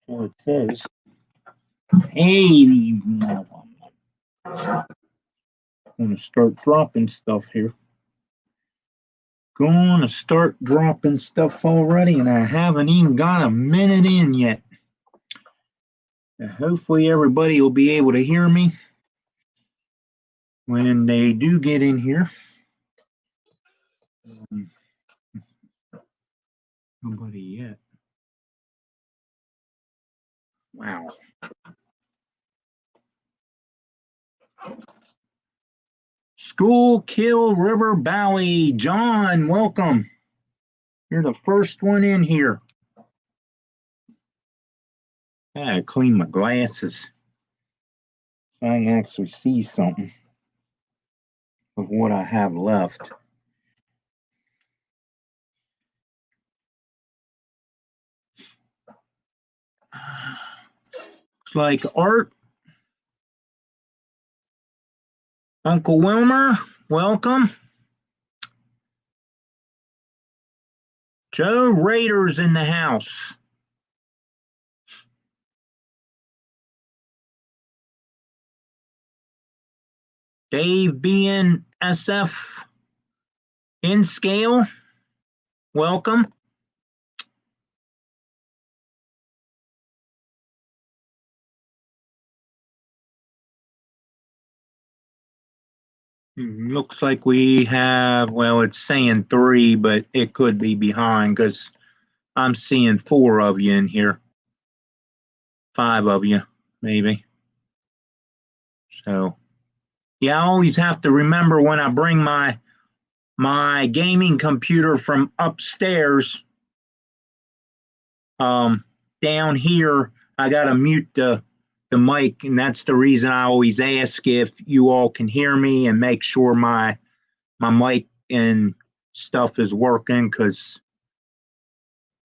So it says, hey, I'm going to start dropping stuff here. Going to start dropping stuff already, and I haven't even got a minute in yet. Hopefully everybody will be able to hear me when they do get in here. Nobody yet. Wow. Schuylkill River Valley. John, welcome. You're the first one in here. I gotta clean my glasses so I can actually see something of what I have left. Looks like Art. Uncle Wilmer, welcome. Joe Rader's in the house. Dave BNSF in scale, welcome. Looks like we have, well, it's saying 3, but it could be behind because I'm seeing 4 of you in here. 5 of you, maybe. So, yeah, I always have to remember when I bring my gaming computer from upstairs down here, I got to mute the mic, and that's the reason I always ask if you all can hear me and make sure my mic and stuff is working, because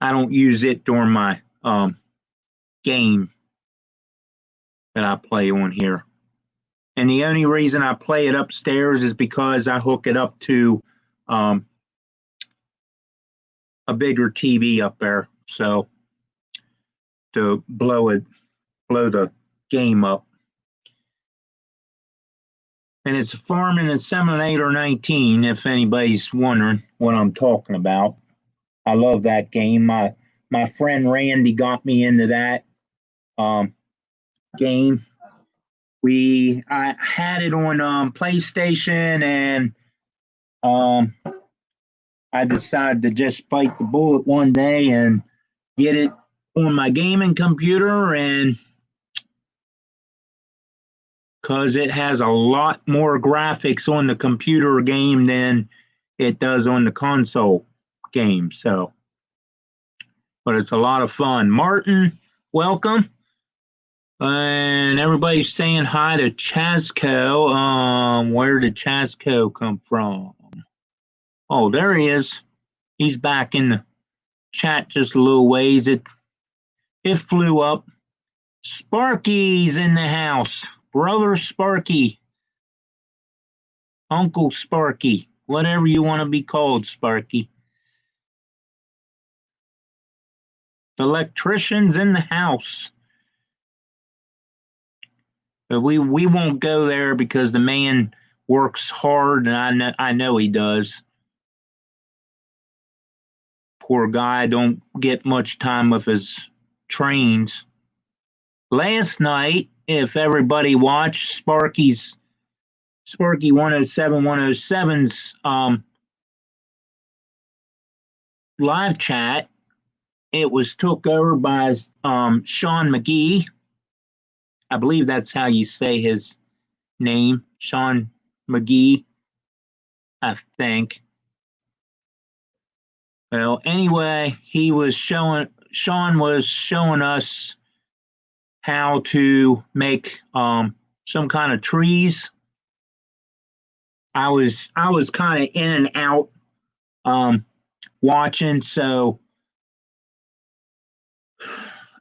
I don't use it during my game that I play on here. And the only reason I play it upstairs is because I hook it up to a bigger TV up there, so to blow the game up. And it's Farming Inseminator 19, if anybody's wondering what I'm talking about. I love that game. My friend Randy got me into that game. I had it on PlayStation, and I decided to just bite the bullet one day and get it on my gaming computer, and because it has a lot more graphics on the computer game than it does on the console game. So, but it's a lot of fun. Martin, welcome. And everybody's saying hi to Chasco. Where did Chasco come from? Oh, there he is. He's back in the chat just a little ways. It flew up. Sparky's in the house. Brother Sparky. Uncle Sparky. Whatever you want to be called, Sparky. The electrician's in the house. But we won't go there because the man works hard, and I know he does. Poor guy don't get much time with his trains. Last night, if everybody watched Sparky 107's live chat, it was took over by Sean McGee. I believe that's how you say his name, Sean McGee, I think. Well, anyway, Sean was showing us how to make some kind of trees. I was kind of in and out watching, so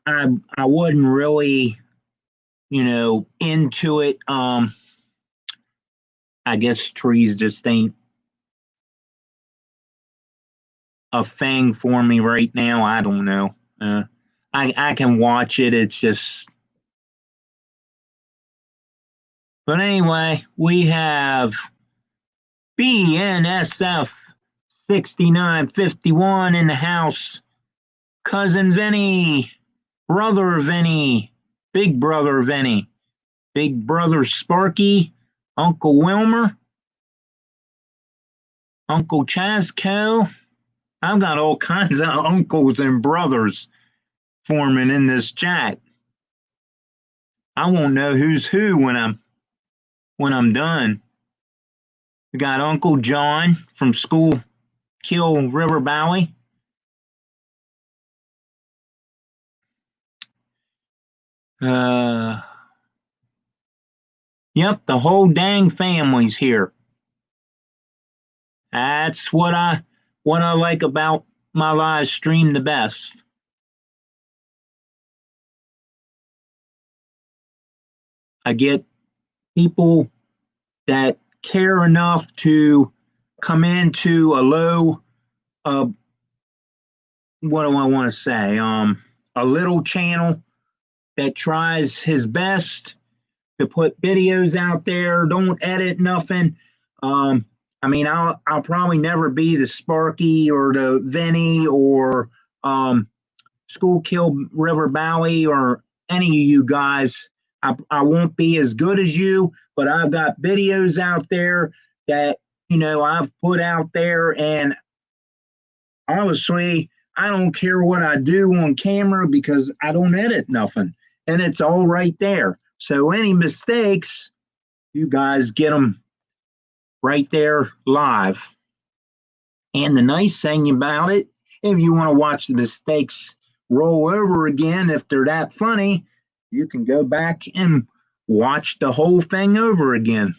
I wasn't really, into it. I guess trees just ain't a thing for me right now. I don't know. I can watch it. It's just. But anyway, we have BNSF 6951 in the house. Cousin Vinny, brother Vinny, big brother Vinny, big brother Sparky, Uncle Wilmer, Uncle Chasco. I've got all kinds of uncles and brothers forming in this chat. I won't know who's who when I'm done. We got Uncle John from Schuylkill River Valley. Yep, the whole dang family's here. That's what I like about my live stream the best. I get people that care enough to come into a low, what do I want to say? A little channel that tries his best to put videos out there, don't edit nothing. I mean, I'll probably never be the Sparky or the Vinny or Schuylkill River Valley or any of you guys. I won't be as good as you, but I've got videos out there that, you know, I've put out there, and honestly, I don't care what I do on camera because I don't edit nothing, and it's all right there. So any mistakes, you guys get them right there live. And the nice thing about it, if you want to watch the mistakes roll over again, if they're that funny, you can go back and watch the whole thing over again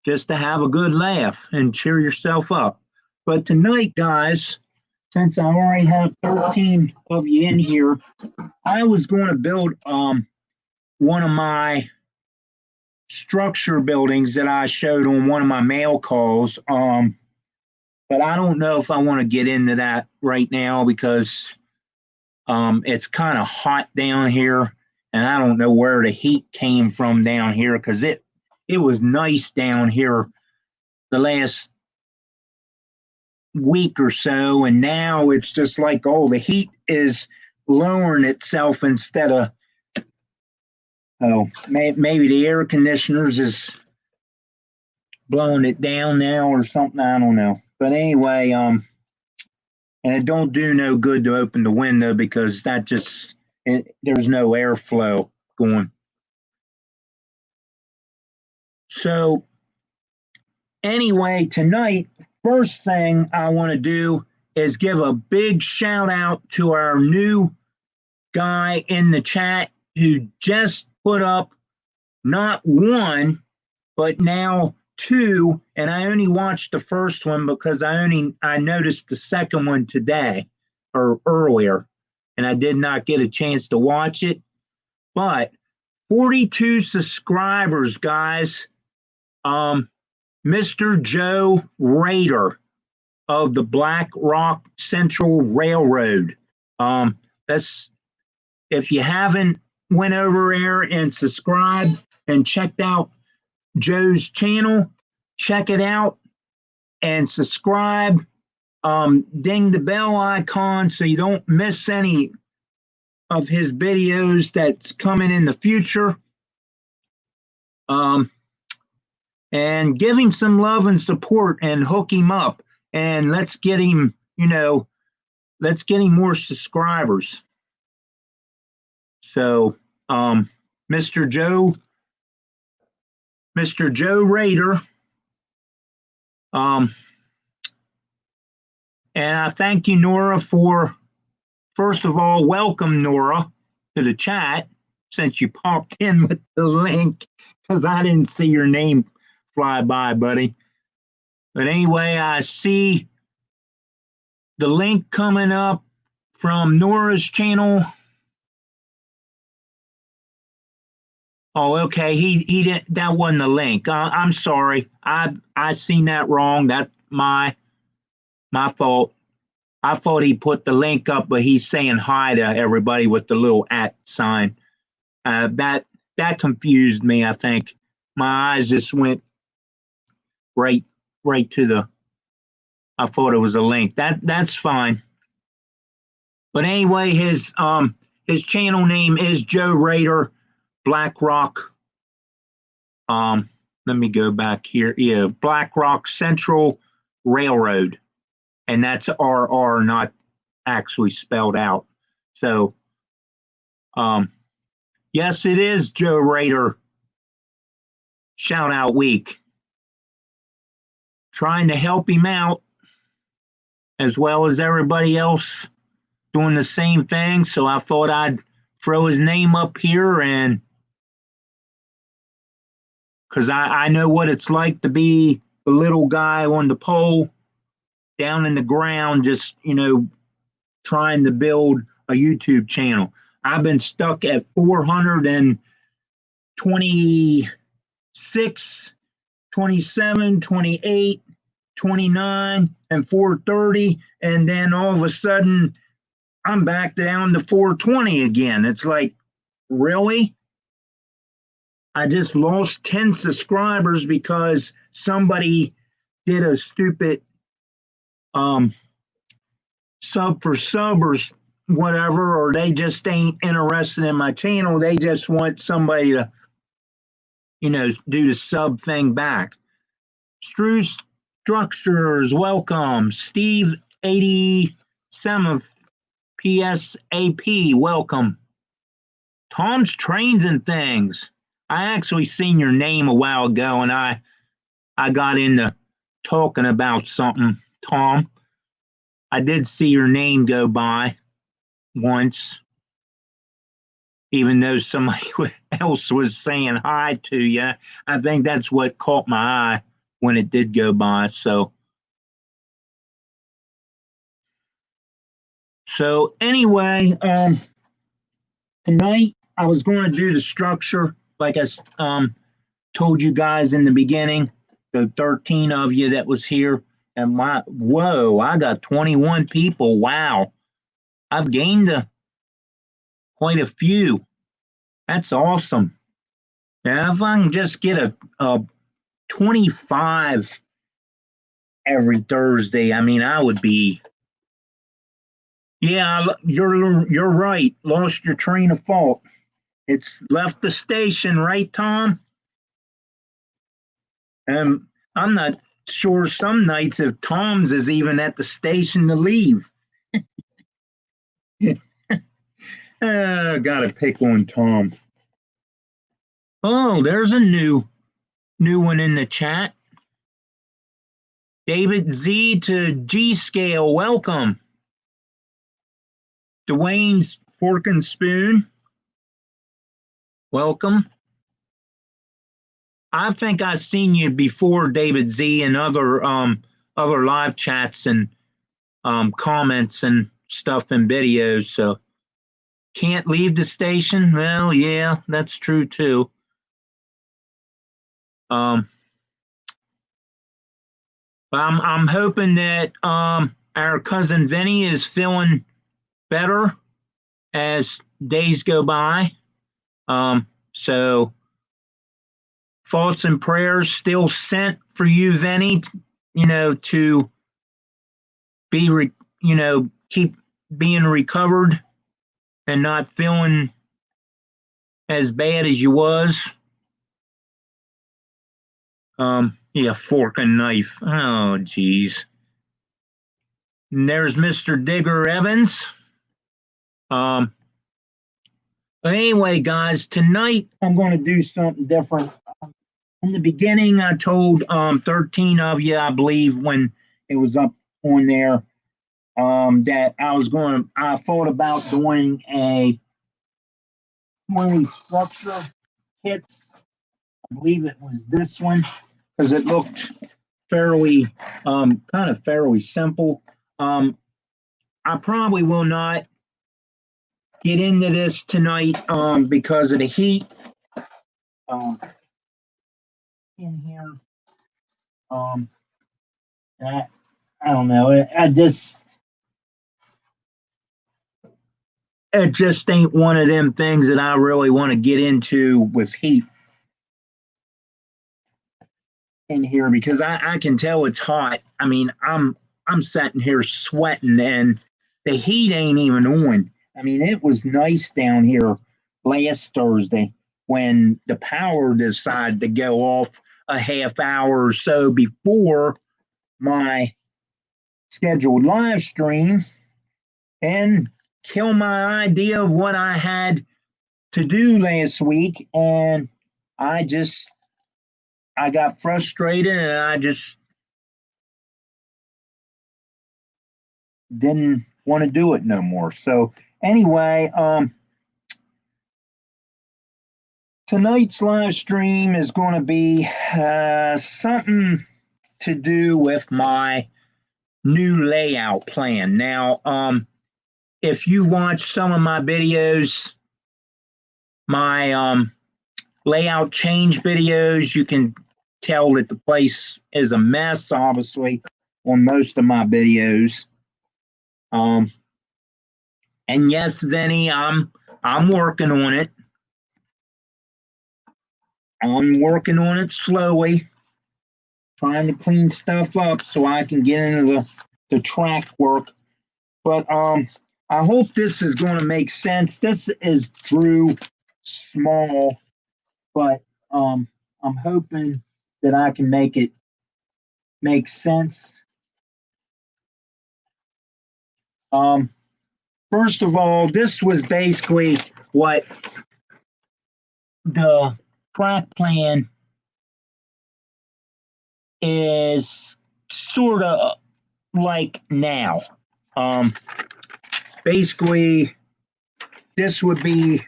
just to have a good laugh and cheer yourself up. But tonight, guys, since I already have 13 of you in here, I was going to build one of my structure buildings that I showed on one of my mail calls. But I don't know if I want to get into that right now because it's kind of hot down here, and I don't know where the heat came from down here because it was nice down here the last week or so, and now it's just like, oh, the heat is lowering itself instead of, maybe the air conditioners is blowing it down now or something. I don't know. But anyway, and it don't do no good to open the window because that just, there's no airflow going. So anyway, tonight, first thing I want to do is give a big shout out to our new guy in the chat who just put up not one, but now two, and I only watched the first one because I noticed the second one today or earlier, and I did not get a chance to watch it. But 42 subscribers, guys. Mr. Joe Raider of the Black Rock Central Railroad. That's, if you haven't went over there and subscribed and checked out Joe's channel, check it out and subscribe. Ding the bell icon so you don't miss any of his videos that's coming in the future. And give him some love and support and hook him up, and let's get him, let's get him more subscribers. So, Mr. Joe Raider, and I thank you, Nora, for, first of all, welcome, Nora, to the chat, since you popped in with the link, because I didn't see your name fly by, buddy. But anyway, I see the link coming up from Nora's channel. Oh, okay. He didn't. That wasn't the link. I'm sorry. I seen that wrong. That's my fault. I thought he put the link up, but he's saying hi to everybody with the little @ sign. That confused me. I think my eyes just went right to the. I thought it was a link. That's fine. But anyway, his channel name is Joe Raider BlackRock. Let me go back here. Yeah, BlackRock Central Railroad, and that's RR, not actually spelled out. So, yes, it is Joe Raider Shout Out Week. Trying to help him out as well as everybody else doing the same thing. So I thought I'd throw his name up here, and because I know what it's like to be the little guy on the pole down in the ground, just, trying to build a YouTube channel. I've been stuck at 426, 27, 28, 29, and 430. And then all of a sudden, I'm back down to 420 again. It's like, really? I just lost 10 subscribers because somebody did a stupid sub for sub or whatever, or they just ain't interested in my channel. They just want somebody to, do the sub thing back. Strew Structures, welcome. Steve 87th PSAP, welcome. Tom's Trains and Things. I actually seen your name a while ago, and I got into talking about something, Tom. I did see your name go by once, even though somebody else was saying hi to you. I think that's what caught my eye when it did go by. So anyway, tonight I was going to do the structure like I told you guys in the beginning, the 13 of you that was here. And whoa, I got 21 people. Wow. I've gained quite a few. That's awesome. Now, if I can just get a 25 every Thursday, I mean, I would be. Yeah, you're right. Lost your train of thought. It's left the station, right, Tom? I'm not sure some nights if Tom's is even at the station to leave. Gotta pick on Tom. Oh, there's a new one in the chat. David Z to G Scale, welcome. Dwayne's Fork and Spoon, welcome. I think I've seen you before, David Z, and other live chats and comments and stuff and videos. So can't leave the station. Well, yeah, that's true too. I'm hoping that our cousin Vinny is feeling better as days go by. So thoughts and prayers still sent for you, Vinny, to be, keep being recovered and not feeling as bad as you was. Yeah, fork and knife. Oh, geez. And there's Mr. Digger Evans. But anyway, guys, tonight I'm going to do something different. In the beginning, I told 13 of you, I believe, when it was up on there, that I thought about doing a 20 structure kits. I believe it was this one, because it looked fairly, kind of fairly simple. I probably will not get into this tonight because of the heat in here. I don't know. it just ain't one of them things that I really want to get into with heat in here because I can tell it's hot. I mean, I'm sitting here sweating and the heat ain't even on. I mean, it was nice down here last Thursday when the power decided to go off a half hour or so before my scheduled live stream and kill my idea of what I had to do last week. And I got frustrated and I just didn't want to do it no more. So anyway, tonight's live stream is going to be something to do with my new layout plan. Now, if you watch some of my videos, my layout change videos, you can tell that the place is a mess, obviously, on most of my videos. And yes, Vinny, I'm working on it. I'm working on it slowly, trying to clean stuff up so I can get into the track work. But I hope this is going to make sense. This is Drew Small, but I'm hoping that I can make it make sense. First of all, this was basically what the track plan is sort of like now. Basically, this would be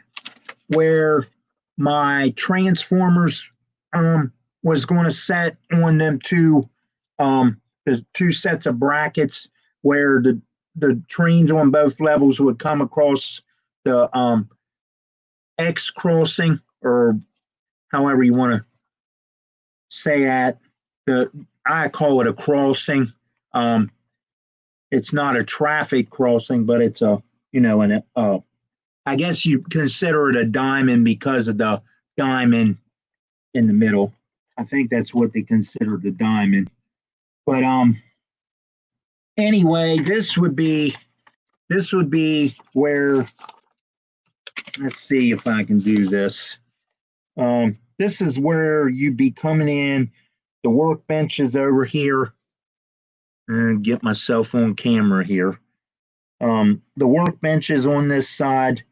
where my transformers was going to set on them the two sets of brackets where the trains on both levels would come across the X crossing, or however you want to say that. I call it a crossing. It's not a traffic crossing, but it's a I guess you consider it a diamond because of the diamond in the middle. I think that's what they consider the diamond. But anyway, this would be where, let's see if I can do this. This is where you'd be coming in. The workbench is over here. And get myself on camera here. The workbench is on this side.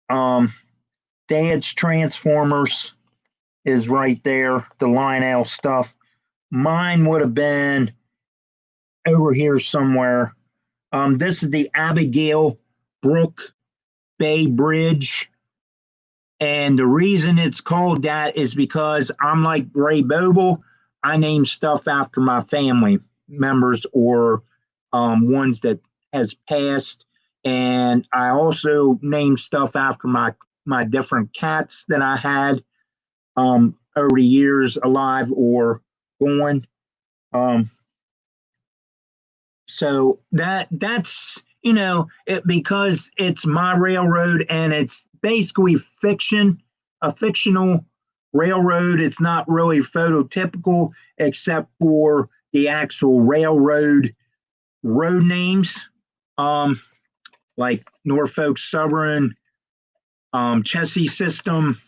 Dad's transformers is right there, the Lionel stuff. Mine would have been over here somewhere. This is the Abigail Brook Bay Bridge. And the reason it's called that is because I'm like Ray Boble. I name stuff after my family members or ones that has passed. And I also name stuff after my different cats that I had over the years, alive or gone. So that's because it's my railroad and it's basically fiction, a fictional railroad. It's not really phototypical except for the actual railroad road names, like Norfolk Southern, Chessie System,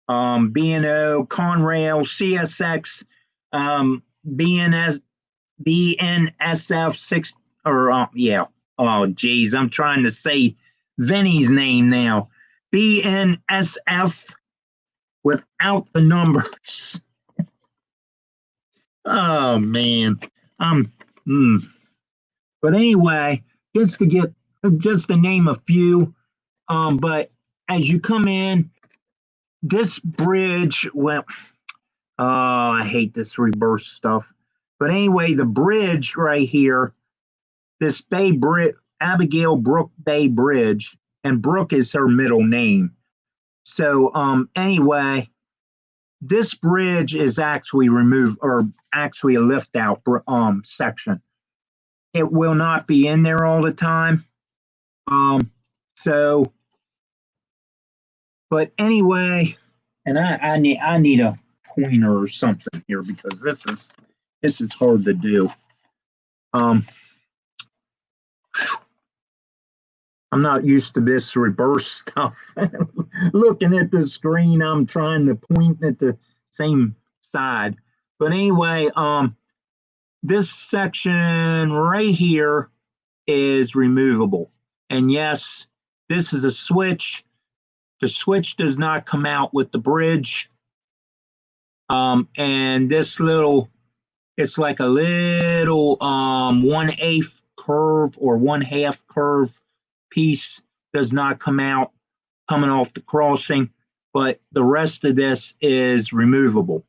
B&O, Conrail, CSX, BNSF 6, or yeah. Oh, geez, I'm trying to say Vinny's name now. BNSF without the numbers. Oh man, But anyway, just to name a few. But as you come in, this bridge, well, oh, I hate this reverse stuff. But anyway, the bridge right here, this Abigail Brook Bay Bridge, and Brook is her middle name. So anyway, this bridge is actually removed, or actually a lift out section. It will not be in there all the time. So, but anyway, and I need a pointer or something here because this is hard to do. I'm not used to this reverse stuff. Looking at the screen, I'm trying to point at the same side. But anyway, this section right here is removable. And yes, this is a switch. The switch does not come out with the bridge. And this little, it's like a little 1/8 curve or 1/2 curve piece does not come out coming off the crossing, but the rest of this is removable.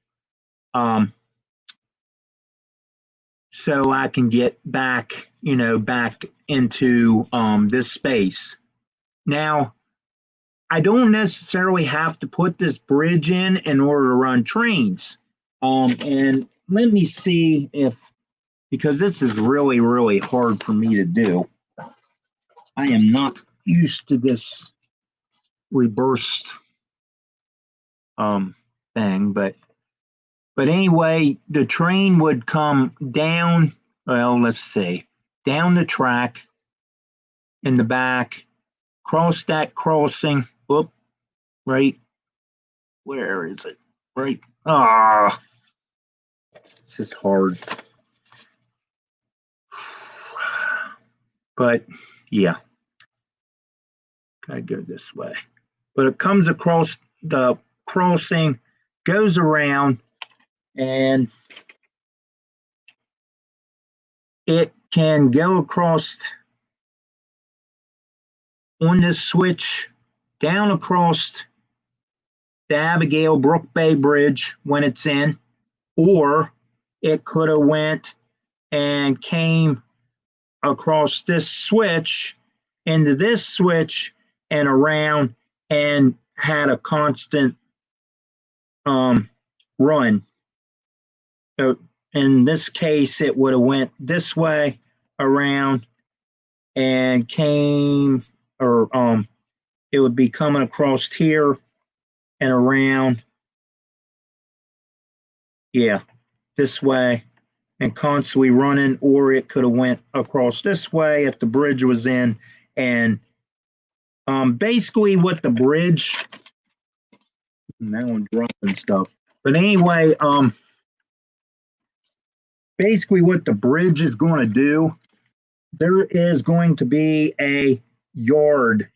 So I can get back, back into this space. Now, I don't necessarily have to put this bridge in order to run trains. And let me see because this is really, really hard for me to do. I am not used to this reversed thing, but anyway, the train would come down, well, let's see, down the track in the back, cross that crossing, whoop, right, where is it? Right, this is hard. But yeah, gotta go this way. But it comes across the crossing, goes around, and it can go across on this switch down across the Abigail Brook Bay Bridge when it's in, or it could have went and came across this switch into this switch and around and had a constant run. So in this case, it would have went this way around and came, or it would be coming across here and around, yeah, this way and constantly running, or it could have went across this way if the bridge was in. And basically what the bridge, now I'm dropping stuff, but anyway, basically what the bridge is going to do, there is going to be a yard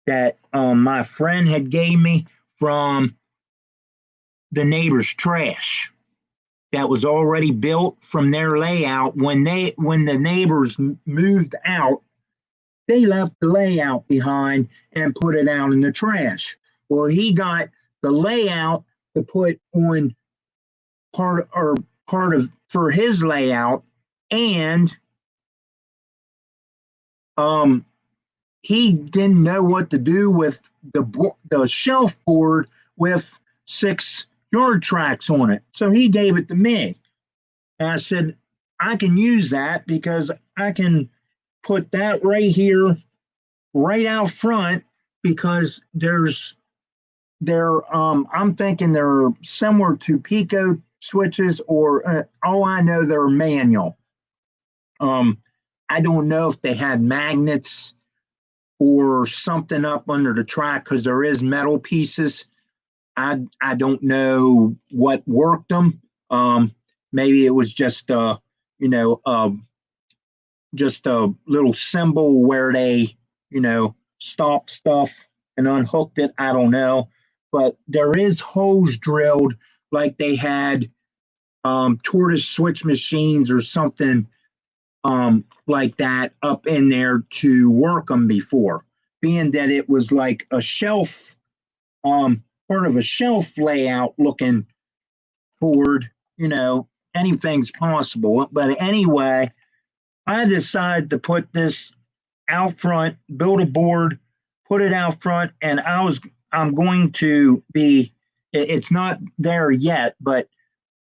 that my friend had gave me from the neighbor's trash that was already built from their layout. When the neighbors moved out, they left the layout behind and put it out in the trash. Well, he got the layout to put on part of for his layout, and he didn't know what to do with the shelf board with 6 yard tracks on it. So he gave it to me. And I said, I can use that because I can put that right here, right out front, because I'm thinking they're similar to Pico switches, or all I know they're manual. I don't know if they had magnets or something up under the track because there is metal pieces. I don't know what worked them. Maybe it was just just a little symbol where they stopped stuff and unhooked it. I don't know, but there is holes drilled like they had tortoise switch machines or something like that up in there to work them before, being that it was like a shelf, part of a shelf layout looking board, anything's possible. But anyway, I decided to put this out front, build a board, put it out front, and I'm going to be, it's not there yet, but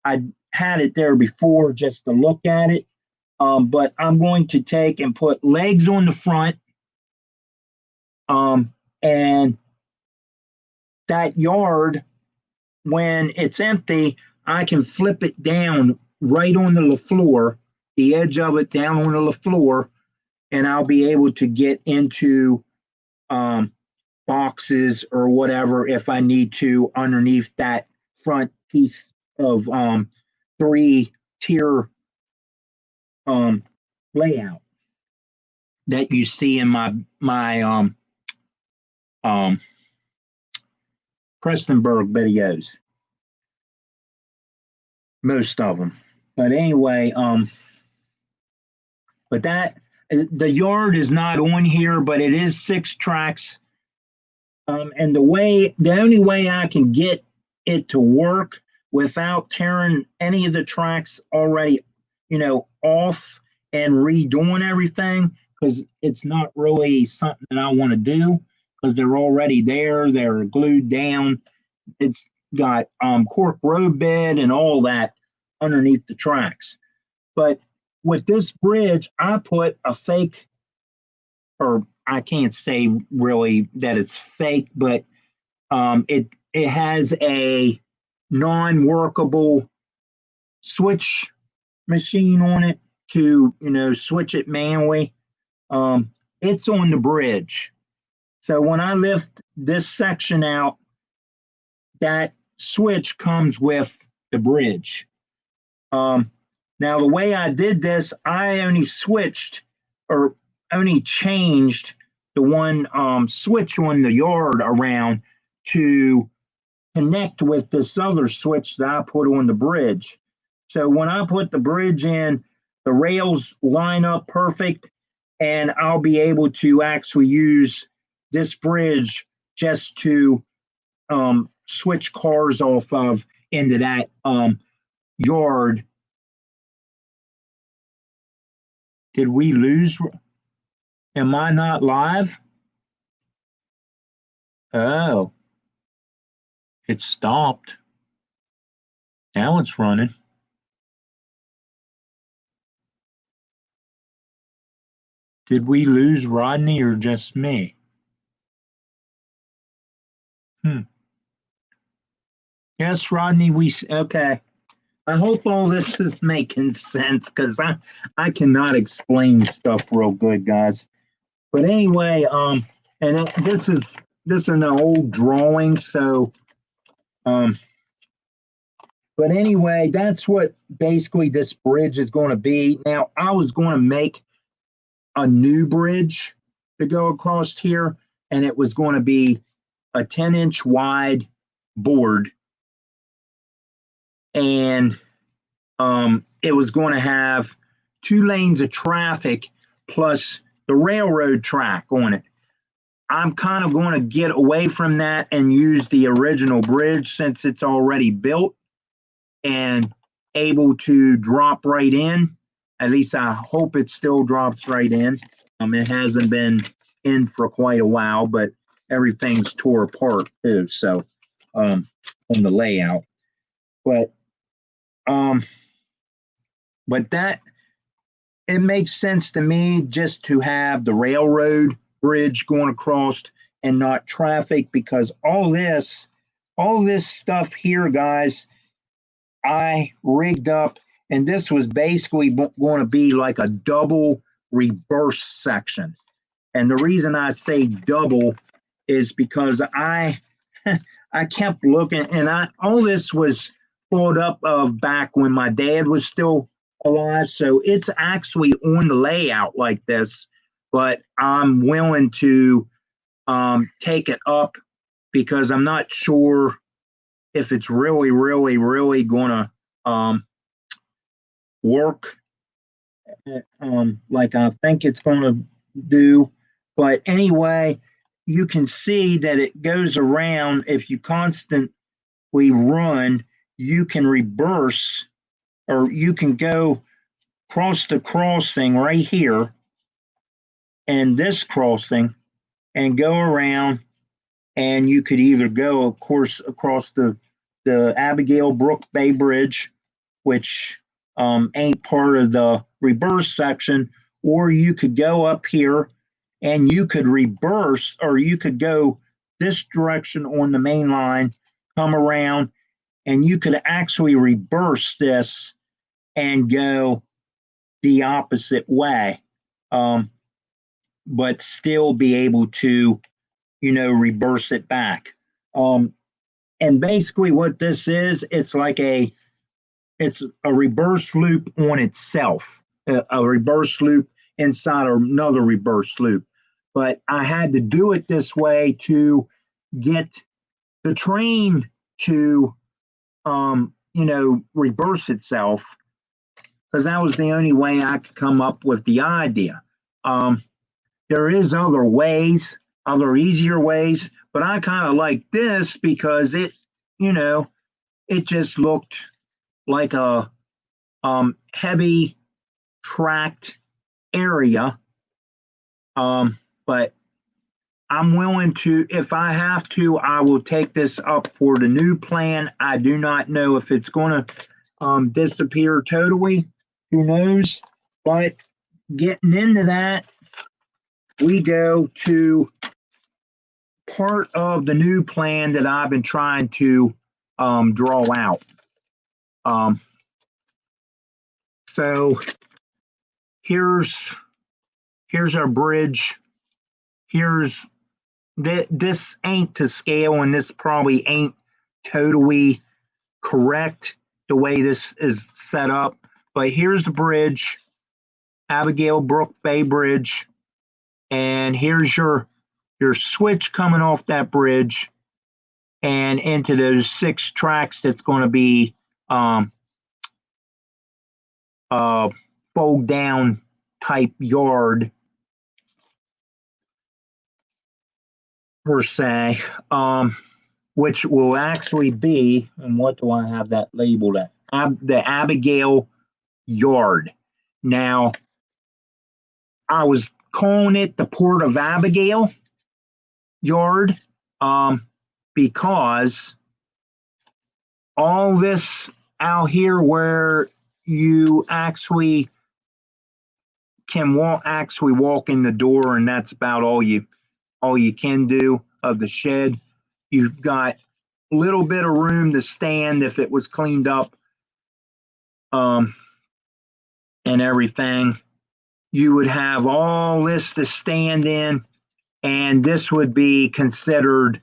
I had it there before just to look at it. But I'm going to take and put legs on the front And that yard, when it's empty, I can flip it down right onto the floor, the edge of it down onto the floor, and I'll be able to get into boxes or whatever if I need to underneath that front piece of 3-tier layout that you see in my Prestonburg videos, most of them. But anyway, but that the yard is not on here, but it is 6 tracks. And the only way I can get it to work without tearing any of the tracks already, off and redoing everything, because it's not really something that I want to do, because they're already there, they're glued down. It's got cork road bed and all that underneath the tracks. But with this bridge, I put a fake, or I can't say really that it's fake, but it has a non-workable switch machine on it to switch it manually. It's on the bridge, so when I lift this section out, that switch comes with the bridge. Now the way I did this, I only switched or only changed the one switch on the yard around to connect with this other switch that I put on the bridge. So when I put the bridge in, the rails line up perfect, and I'll be able to actually use this bridge just to switch cars off of into that yard. Did we lose? Am I not live? Oh, it stopped. Now it's running. Did we lose Rodney or just me? Yes, Rodney, okay. I hope all this is making sense, because I cannot explain stuff real good, guys. But anyway, and this is an old drawing, so but anyway, that's what basically this bridge is going to be. Now, I was going to make a new bridge to go across here, and it was going to be a 10-inch wide board, and it was going to have 2 lanes of traffic plus the railroad track on it. I'm kind of going to get away from that and use the original bridge, since it's already built and able to drop right in. At least I hope it still drops right in. It hasn't been in for quite a while, but everything's tore apart too, so on the layout. But that, it makes sense to me just to have the railroad bridge going across and not traffic, because all this stuff here, guys, I rigged up, and this was basically going to be like a double reverse section. And the reason I say double is because I kept looking, and all this was pulled up of back when my dad was still alive, so it's actually on the layout like this, but I'm willing to take it up, because I'm not sure if it's really gonna work like I think it's gonna do. But anyway, you can see that it goes around. If you constantly run, you can reverse, or you can go cross the crossing right here and this crossing and go around, and you could either go, of course, across the Abigail Brook Bay Bridge, which ain't part of the reverse section, or you could go up here and you could reverse, or you could go this direction on the main line, come around, and you could actually reverse this and go the opposite way, but still be able to, reverse it back. And basically what this is, it's a reverse loop on itself, a reverse loop inside another reverse loop. But I had to do it this way to get the train to, reverse itself, because that was the only way I could come up with the idea. There is other ways, other easier ways, but I kind of like this because it just looked like a heavy tracked area. But I'm willing to, if I have to, I will take this up for the new plan. I do not know if it's going to disappear totally. Who knows? But getting into that, we go to part of the new plan that I've been trying to draw out. So here's our bridge. This ain't to scale, and this probably ain't totally correct the way this is set up. But here's the bridge, Abigail Brook Bay Bridge, and here's your switch coming off that bridge and into those 6 tracks that's going to be fold down type yard per se, which will actually be, and what do I have that labeled at? The Abigail Yard. Now, I was calling it the Port of Abigail Yard because all this out here where you actually can walk in the door, and that's about all you can do of the shed. You've got a little bit of room to stand if it was cleaned up, and everything. You would have all this to stand in, and this would be considered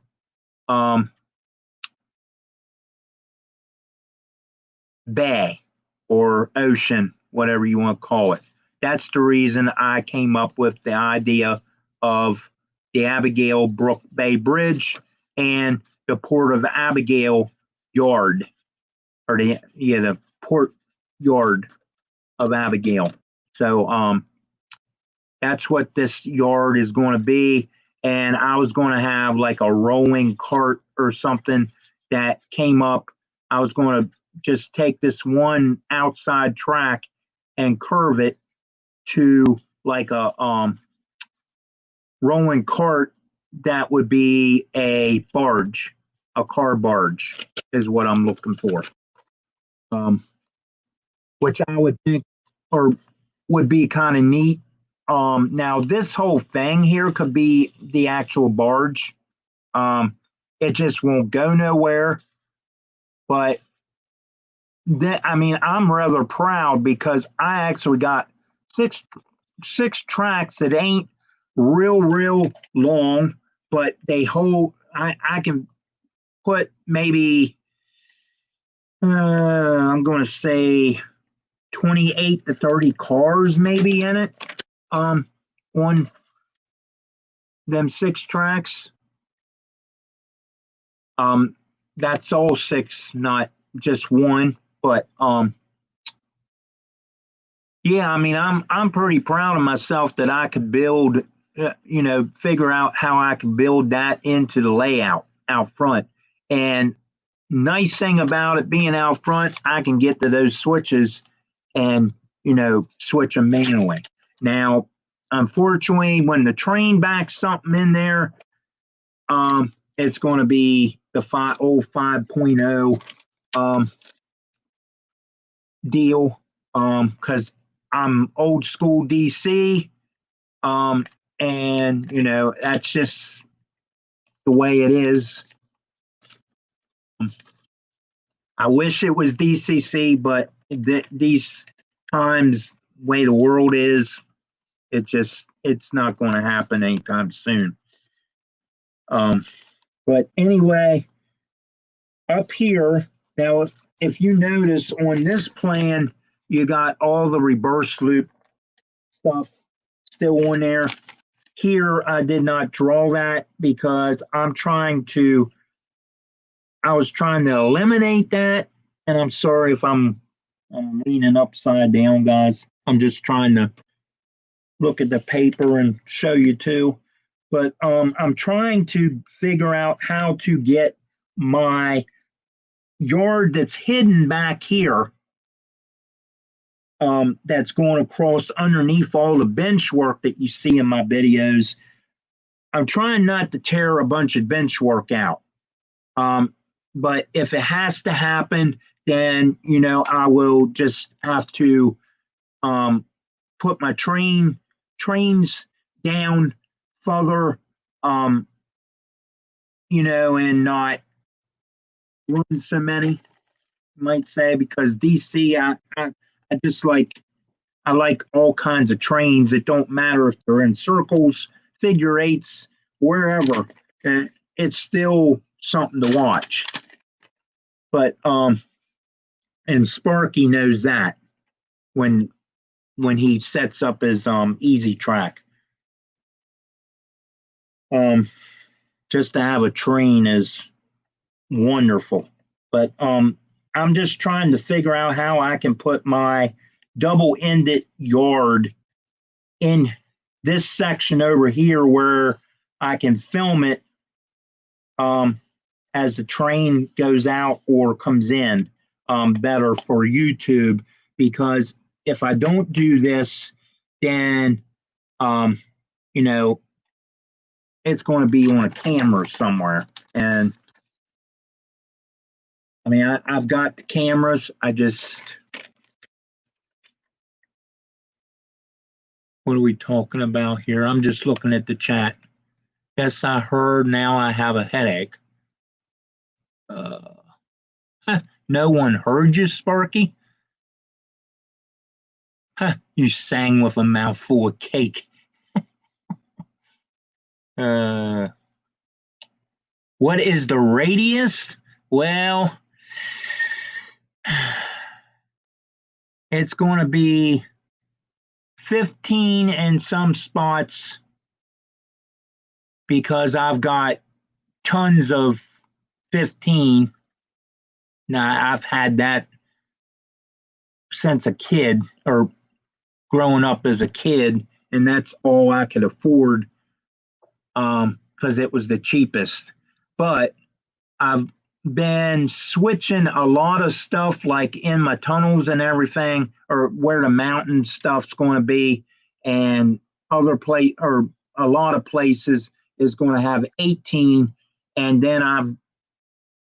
bay or ocean, whatever you want to call it. That's the reason I came up with the idea of the Abigail Brook Bay Bridge and the Port of Abigail Yard, or the Port Yard of Abigail. So that's what this yard is going to be. And I was going to have like a rolling cart or something that came up. I was going to just take this one outside track and curve it to like a rolling cart that would be a barge, a car barge is what I'm looking for. Which I would think or would be kind of neat. Now this whole thing here could be the actual barge. It just won't go nowhere. But I'm rather proud because I actually got six tracks that ain't real long, but they hold. I can put maybe I'm going to say 28 to 30 cars maybe in it. On them 6 tracks. That's all 6, not just one. But yeah, I'm pretty proud of myself that I could build, figure out how I could build that into the layout out front. And nice thing about it being out front, I can get to those switches and switch them manually. Now, unfortunately, when the train backs something in there, it's going to be the old 5.0 deal, because I'm old school DC. And, you know, that's just the way it is. I wish it was DCC, but these times, way the world is, it's not going to happen anytime soon. But anyway, up here now, if you notice on this plan, you got all the reverse loop stuff still on there. Here, I did not draw that because I was trying to eliminate that. And I'm sorry if I'm leaning upside down, guys. I'm just trying to look at the paper and show you too. But I'm trying to figure out how to get my yard that's hidden back here, that's going across underneath all the bench work that you see in my videos. I'm trying not to tear a bunch of bench work out. But if it has to happen, then, you know, I will just have to put my trains down further, you know, and not run so many, you might say, because DC, I just I like all kinds of trains. It don't matter if they're in circles, figure eights, wherever. It's still something to watch. But and Sparky knows that when he sets up his easy track. Just to have a train is wonderful. But I'm just trying to figure out how I can put my double-ended yard in this section over here where I can film it as the train goes out or comes in, better for YouTube. Because if I don't do this, then you know, it's going to be on a camera somewhere. And I mean, I've got the cameras. What are we talking about here? I'm just looking at the chat. Yes, I heard. Now I have a headache. No one heard you, Sparky? You sang with a mouthful of cake. What is the radius? Well, it's going to be 15 in some spots because I've got tons of 15. Now, I've had that since a kid, or growing up as a kid, and that's all I could afford because it was the cheapest. But I've been switching a lot of stuff, like in my tunnels and everything, or where the mountain stuff's going to be, and or a lot of places is going to have 18, and then I've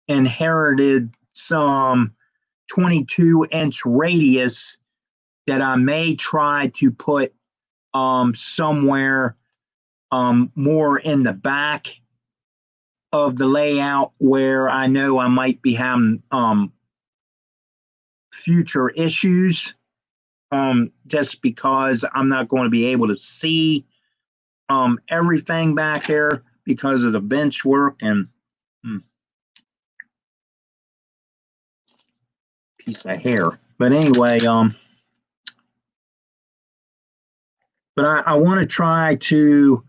inherited some 22-inch radius that I may try to put somewhere more in the back of the layout where I know I might be having future issues, just because I'm not going to be able to see everything back there because of the bench work and piece of hair. But anyway, but I want to try to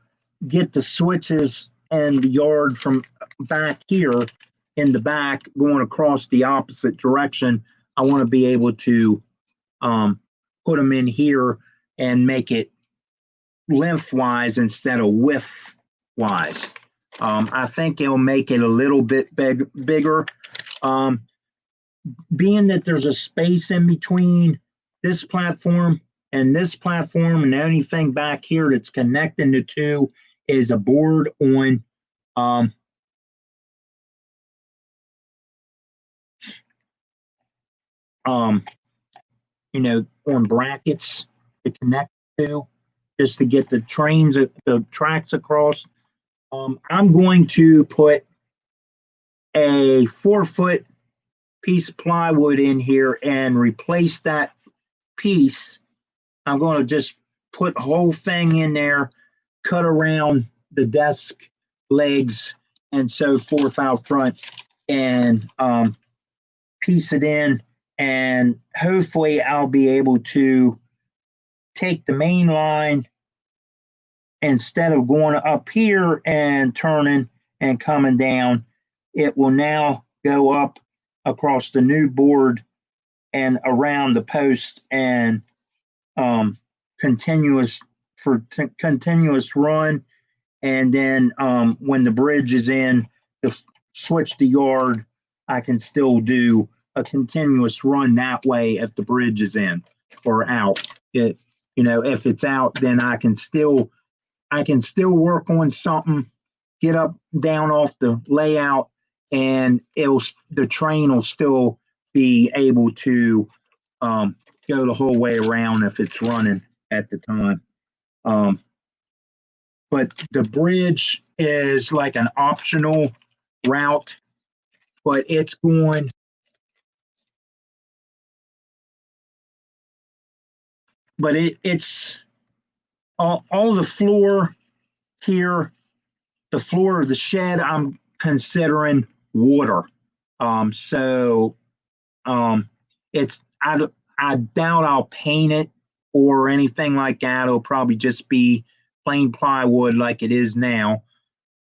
get the switches and the yard from back here in the back going across the opposite direction. I want to be able to put them in here and make it lengthwise instead of width-wise. I think it'll make it a little bit bigger. Being that there's a space in between this platform and this platform, and the only thing back here that's connecting the two is a board on you know, on brackets to connect to. just to get the tracks across. I'm going to put a 4-foot piece of plywood in here and replace that piece. I'm going to just put the whole thing in there, cut around the desk legs and so forth out front, and piece it in, and hopefully I'll be able to take the main line, instead of going up here and turning and coming down, it will now go up across the new board and around the post, and continuous run. And then when the bridge is in, to switch the yard, I can still do a continuous run that way if the bridge is in or out. If it's out, then I can still work on something, get up, down off the layout, and the train will still be able to go the whole way around if it's running at the time. But the bridge is like an optional route, but it's going. But it's all the floor here, the floor of the shed, I'm considering water. It's I doubt I'll paint it or anything like that. It'll probably just be plain plywood like it is now.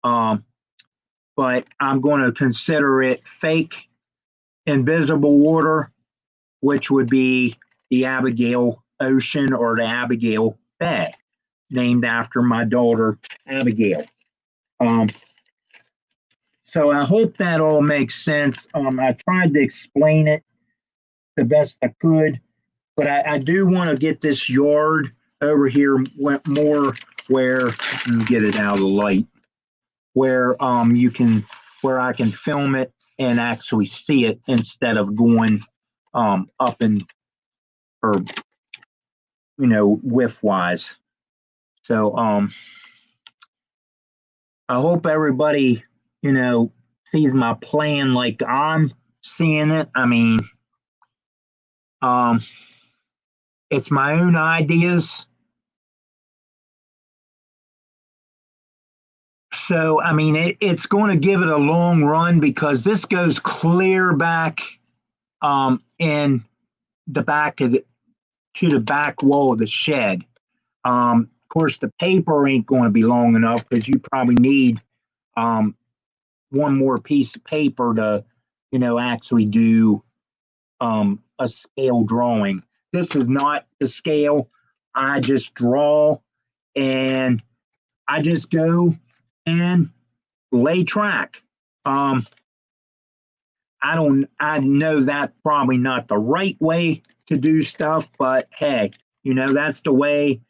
But I'm going to consider it fake invisible water, which would be the Abigail Ocean or the Abigail Bay, named after my daughter Abigail. So I hope that all makes sense. I tried to explain it the best I could, but I do want to get this yard over here more where, let me get it out of the light, where where I can film it and actually see it instead of going up and, or width wise. So I hope everybody sees my plan like I'm seeing it. I mean, it's my own ideas. So, I mean, it's going to give it a long run because this goes clear back in the back of to the back wall of the shed. Of course, the paper ain't going to be long enough because you probably need one more piece of paper to, actually do a scale drawing. This is not the scale. I just draw and I just go and lay track. I know that's probably not the right way to do stuff, but hey, that's the way,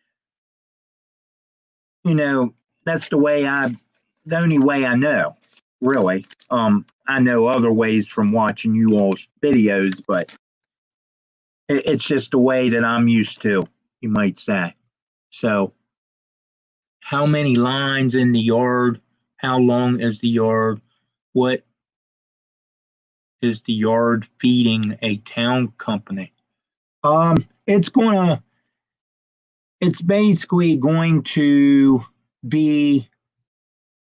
that's the only way I know, really. I know other ways from watching you all's videos, but it's just the way that I'm used to, you might say. So, how many lines in the yard? How long is the yard? What is the yard feeding a town company? It's basically going to be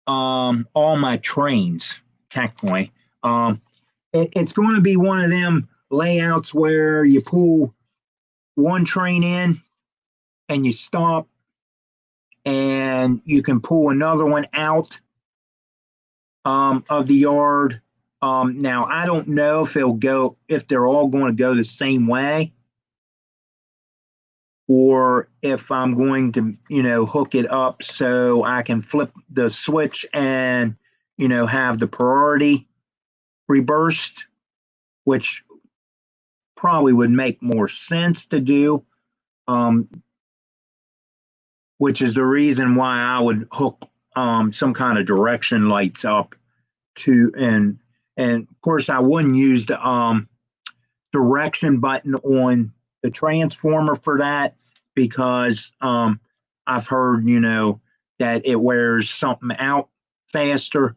all my trains, technically. It's going to be one of them layouts where you pull one train in and you stop, and you can pull another one out of the yard. Now I don't know if they're all going to go the same way, or if I'm going to, hook it up so I can flip the switch and, have the priority reversed, which probably would make more sense to do, which is the reason why I would hook some kind of direction lights up to, and of course I wouldn't use the direction button on the transformer for that, because I've heard, you know, that it wears something out faster.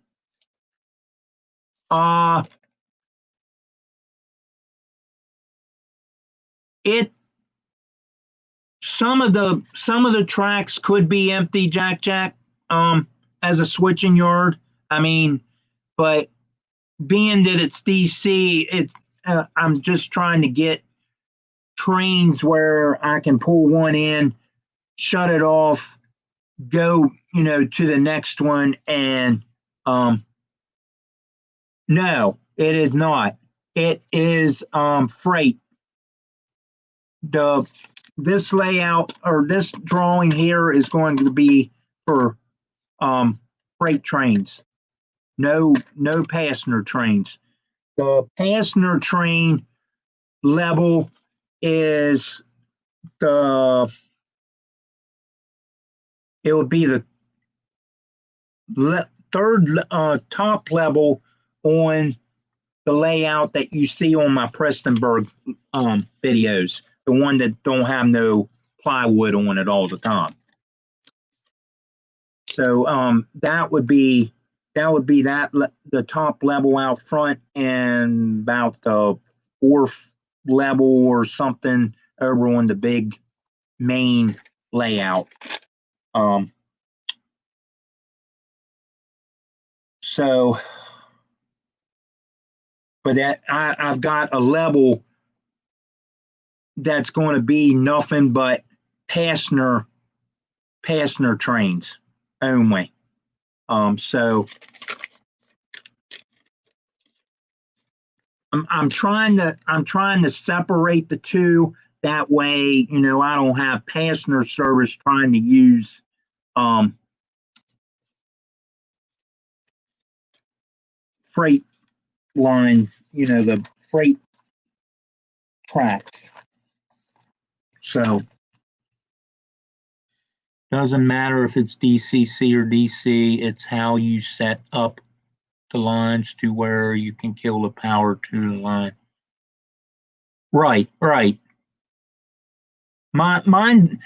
It some of the tracks could be empty, Jack, as a switching yard. I mean, but being that it's DC, it's I'm just trying to get trains where I can pull one in, shut it off, go, you know, to the next one, and no, it is not. It is freight. This layout or this drawing here is going to be for freight trains. No passenger trains. The passenger train level is it would be the third top level on the layout that you see on my Prestonburg videos, the one that don't have no plywood on it all the time. So that would be the top level out front, and about the fourth level or something over on the big main layout. So, but that I've got a level that's going to be nothing but passenger trains only. So I'm trying to separate the two. That way, you know, I don't have passenger service trying to use freight line, you know, the freight tracks. So doesn't matter if it's DCC or DC, it's how you set up the lines to where you can kill the power to the line. Right. Mine.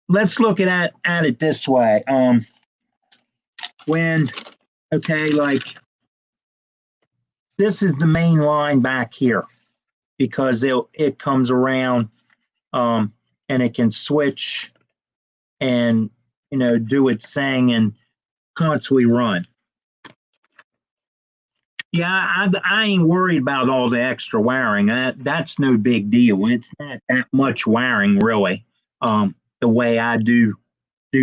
Let's look at it this way. Like this is the main line back here, because it comes around, and it can switch and, you know, do its thing and constantly run. Yeah, I ain't worried about all the extra wiring. That's no big deal. It's not that much wiring, really, the way I do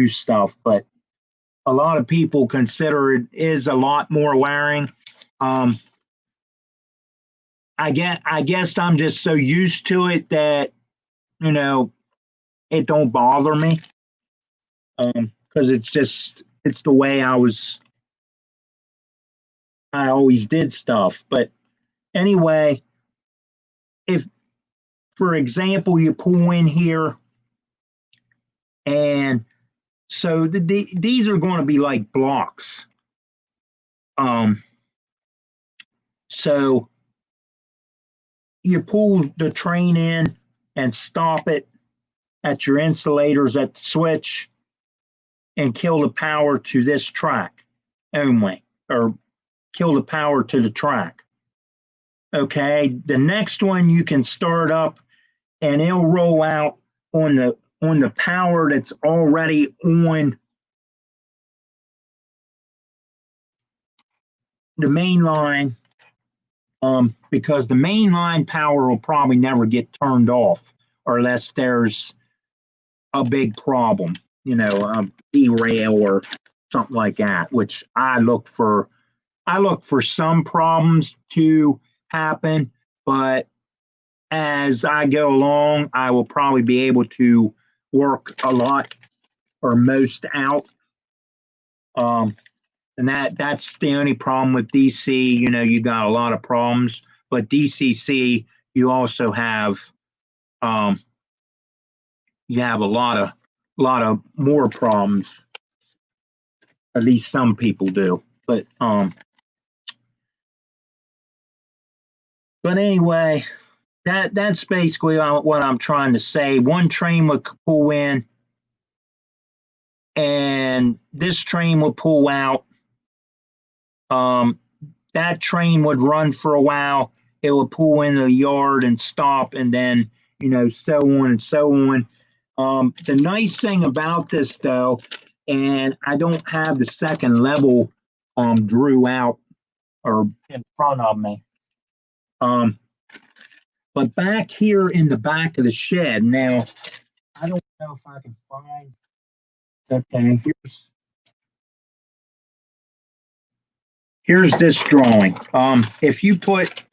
stuff. But a lot of people consider it is a lot more wiring. I guess I'm just so used to it that, you know, it don't bother me, because it's the way I always did stuff. But anyway, if, for example, you pull in here, and so these are going to be like blocks. So you pull the train in and stop it at your insulators at the switch and kill the power to this track only, or kill the power to the track. Okay, the next one you can start up and it'll roll out on the power that's already on the main line, because the main line power will probably never get turned off unless there's a big problem, you know, a derail or something like that, which I look for some problems to happen, but as I go along, I will probably be able to work a lot or most out. And that's the only problem with DC. You know, you got a lot of problems, but DCC, you also have a lot of more problems. At least some people do. But anyway, that's basically what I'm trying to say. One train would pull in, and this train would pull out. That train would run for a while. It would pull into the yard and stop, and then, so on and so on. The nice thing about this, though, and I don't have the second level drew out or in front of me. But back here in the back of the shed, now, I don't know if I can find, okay, here's this drawing. If you put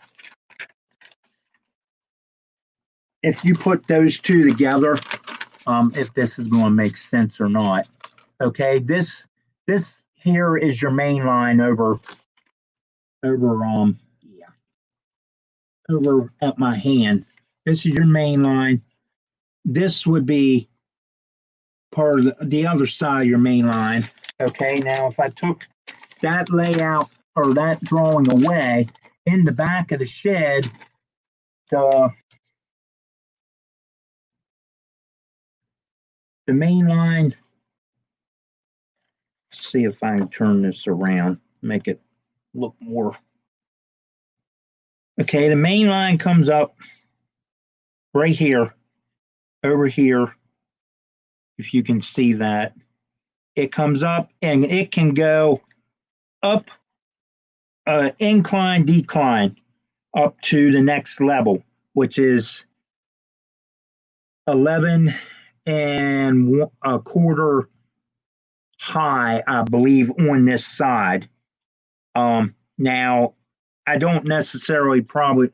those two together, if this is going to make sense or not. Okay, this here is your main line over at my hand. This is your main line. This would be part of the other side of your main line. Okay, now if I took that layout or that drawing away, in the back of the shed, the main line, let's see if I can turn this around, make it look more. Okay, the main line comes up right here, over here, if you can see that. It comes up and it can go up, incline, decline, up to the next level, which is 11 1/4 high, I believe, on this side. Now, I don't necessarily probably,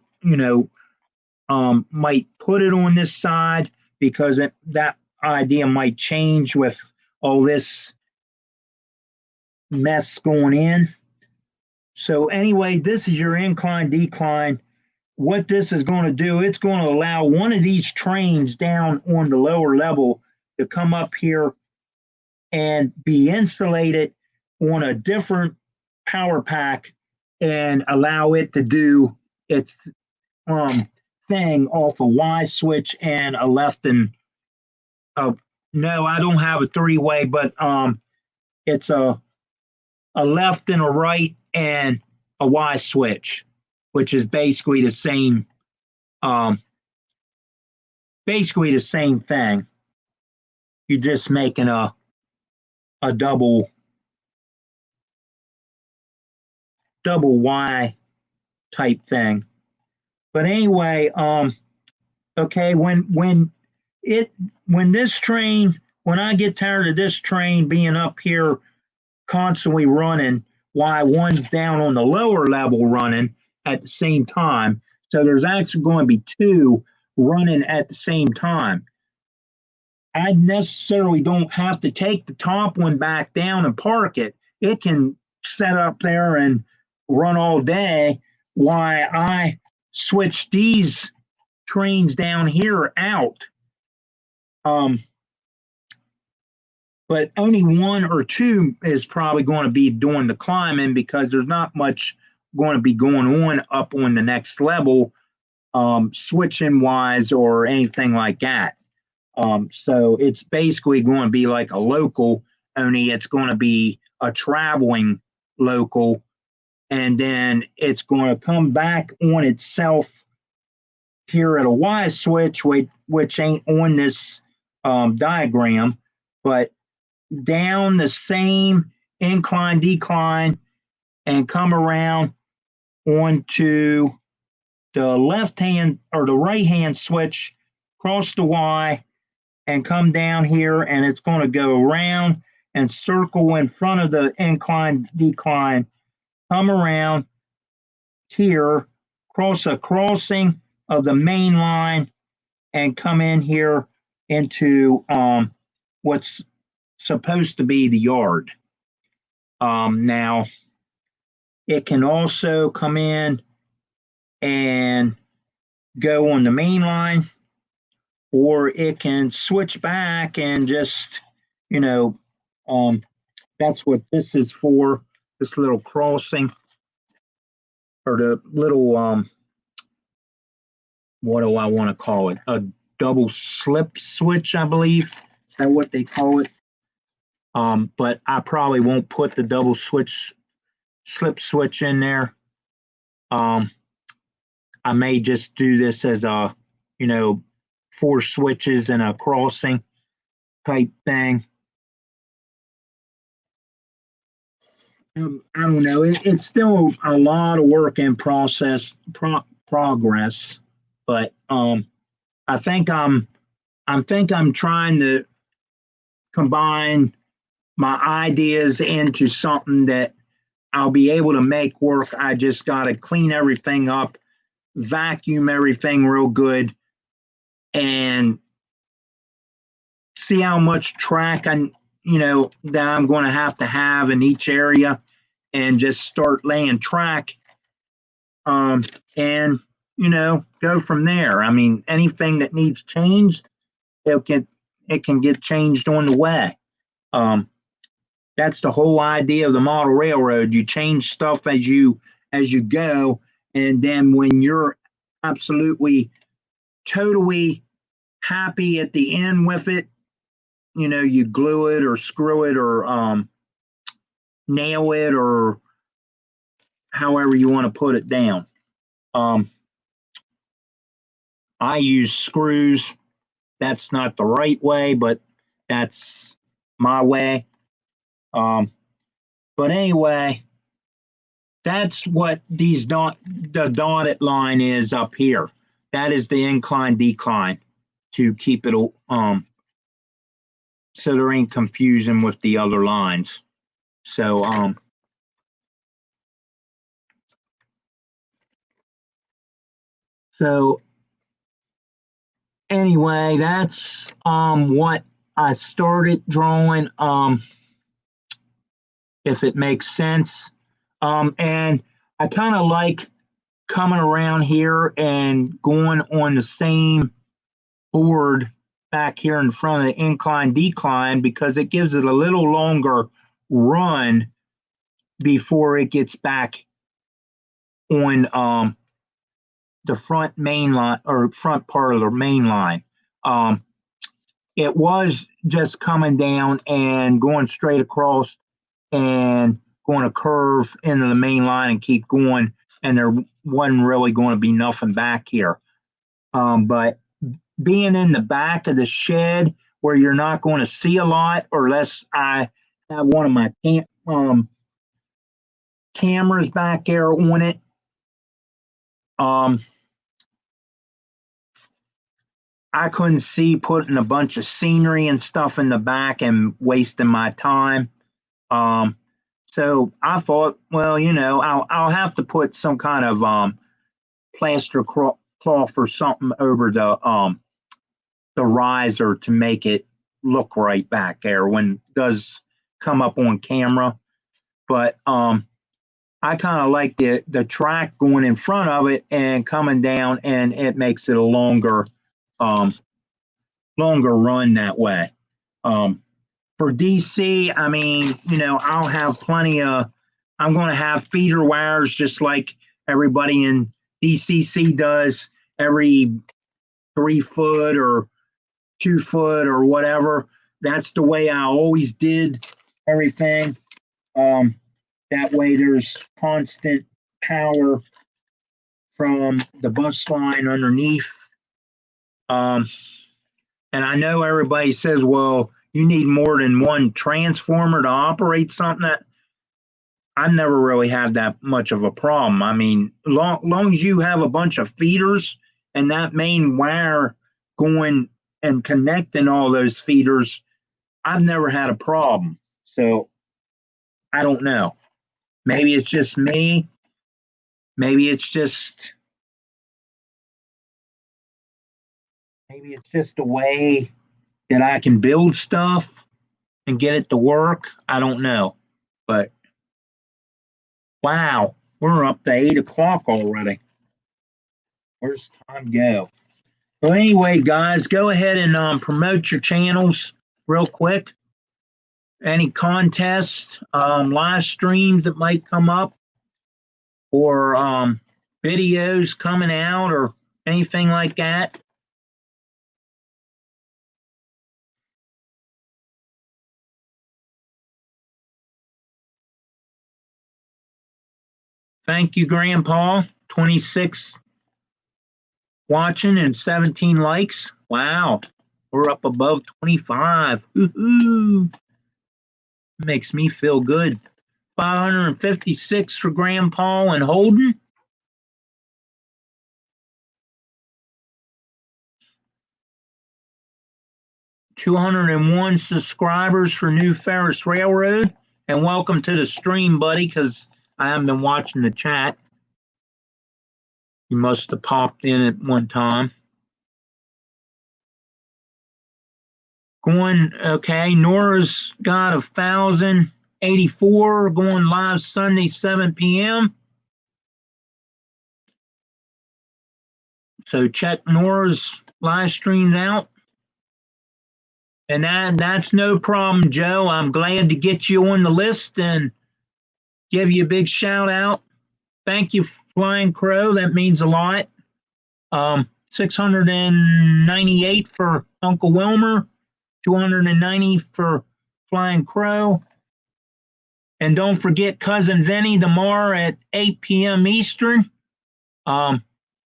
might put it on this side because that idea might change with all this mess going in. So anyway, this is your incline, decline. What this is going to do, it's going to allow one of these trains down on the lower level to come up here and be insulated on a different power pack and allow it to do its thing off a Y switch and a left and no, I don't have a three-way, but it's a left and a right and a Y switch, which is basically the same thing. You're just making a double Y type thing. But anyway, okay, when I get tired of this train being up here constantly running while one's down on the lower level running at the same time, so there's actually going to be two running at the same time. I necessarily don't have to take the top one back down and park it. It can set up there and run all day while I switch these trains down here out. But only one or two is probably going to be doing the climbing because there's not much going to be going on up on the next level, switching wise or anything like that. So it's basically going to be like a local, only it's going to be a traveling local, and then it's going to come back on itself here at a Y switch, which ain't on this diagram, but down the same incline, decline, and come around onto the left hand or the right hand switch, cross the Y, and come down here, and it's going to go around and circle in front of the incline, decline, come around here, cross a crossing of the main line, and come in here into what's supposed to be the yard. Now, it can also come in and go on the main line, or it can switch back and just, that's what this is for, this little crossing, or the little, what do I want to call it? A double slip switch, I believe. Is that what they call it? But I probably won't put the double slip switch in there. I may just do this as a, 4 switches and a crossing type thing. I don't know. It's still a lot of work in progress, but I think I'm trying to combine my ideas into something that I'll be able to make work. I just got to clean everything up, vacuum everything real good, and see how much track that I'm going to have in each area, and just start laying track, and go from there. I mean, anything that needs changed, it can get changed on the way. That's the whole idea of the model railroad. You change stuff as you go, and then when you're absolutely totally happy at the end with it, you glue it or screw it or nail it or however you want to put it down. I use screws. That's not the right way, but that's my way. But anyway, that's what the dotted line is up here. That is the incline decline to keep it so there ain't confusion with the other lines. So anyway, that's what I started drawing, if it makes sense. And I kind of like coming around here and going on the same board back here in front of the incline decline, because it gives it a little longer run before it gets back on the front main line or front part of the main line. It was just coming down and going straight across and going to curve into the main line and keep going, and there wasn't really going to be nothing back here. But being in the back of the shed where you're not going to see a lot, or unless I have one of my cameras back there on it, I couldn't see putting a bunch of scenery and stuff in the back and wasting my time. So I thought, well, I'll have to put some kind of plaster cloth or something over the riser to make it look right back there when it does come up on camera. But I kind of like the track going in front of it and coming down, and it makes it a longer run that way. For DC, I mean, I'll have I'm going to have feeder wires just like everybody in DCC does, every 3 foot or 2 foot or whatever. That's the way I always did everything. That way there's constant power from the bus line underneath. And I know everybody says, well, you need more than one transformer to operate something. That I never really had that much of a problem. I mean, long as you have a bunch of feeders and that main wire going and connecting all those feeders, I've never had a problem. So I don't know. Maybe it's just me. Maybe it's just the way that I can build stuff and get it to work. I don't know. But wow, we're up to 8 o'clock already. Where's time go? Well, anyway, guys, go ahead and promote your channels real quick. Any contests, live streams that might come up, or videos coming out, or anything like that. Thank you, Grandpa. 26 watching and 17 likes. Wow. We're up above 25. Woo-hoo. Makes me feel good. 556 for Grandpa and Holden. $201 subscribers for New Ferris Railroad. And welcome to the stream, buddy, because I haven't been watching the chat. You must have popped in at one time. Going, okay, Nora's got 1,084 going live Sunday, 7 p.m. So check Nora's live streams out. And that's no problem, Joe. I'm glad to get you on the list and give you a big shout out. Thank you, Flying Crow. That means a lot. 698 for Uncle Wilmer, 290 for Flying Crow. And don't forget Cousin Vinny tomorrow at 8 p.m. Eastern.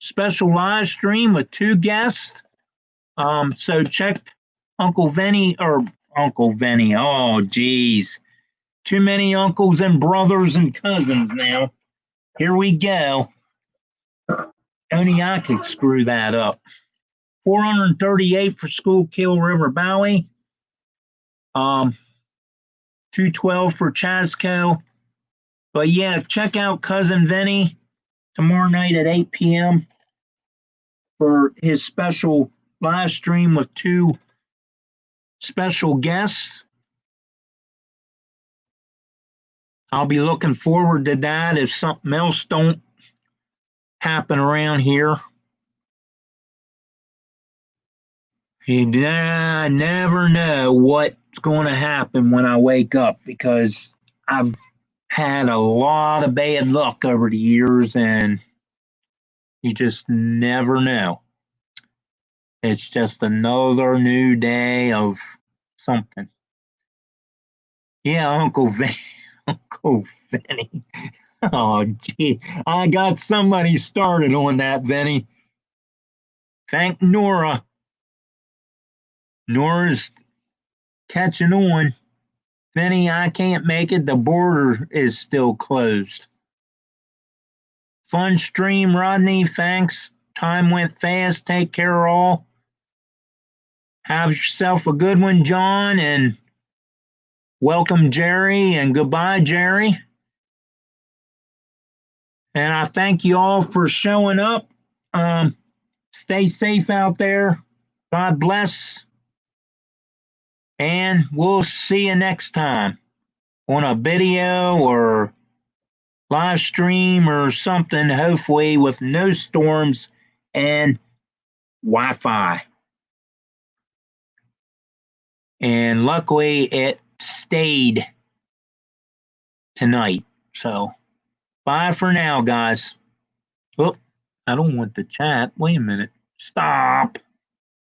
Special live stream with 2 guests. So check Uncle Vinny. Oh, geez. Too many uncles and brothers and cousins now. Here we go. Only I could screw that up. 438 for Schuylkill River Bowie. 212 for Chasco. But yeah, check out Cousin Vinny tomorrow night at 8 p.m. for his special live stream with 2 special guests. I'll be looking forward to that if something else don't happen around here. You never know what's going to happen when I wake up, because I've had a lot of bad luck over the years and you just never know. It's just another new day of something. Yeah, Uncle Vinny. Uncle Vinny. Oh, gee. I got somebody started on that, Vinny. Thank Nora. Nora's catching on. Vinny, I can't make it. The border is still closed. Fun stream, Rodney. Thanks. Time went fast. Take care, all. Have yourself a good one, John, and welcome, Jerry, and goodbye, Jerry. And I thank you all for showing up. Stay safe out there. God bless. And we'll see you next time on a video or live stream or something, hopefully with no storms and Wi-Fi. And luckily it stayed tonight. So bye for now, guys. Oh, I don't want the chat. Wait a minute. Stop.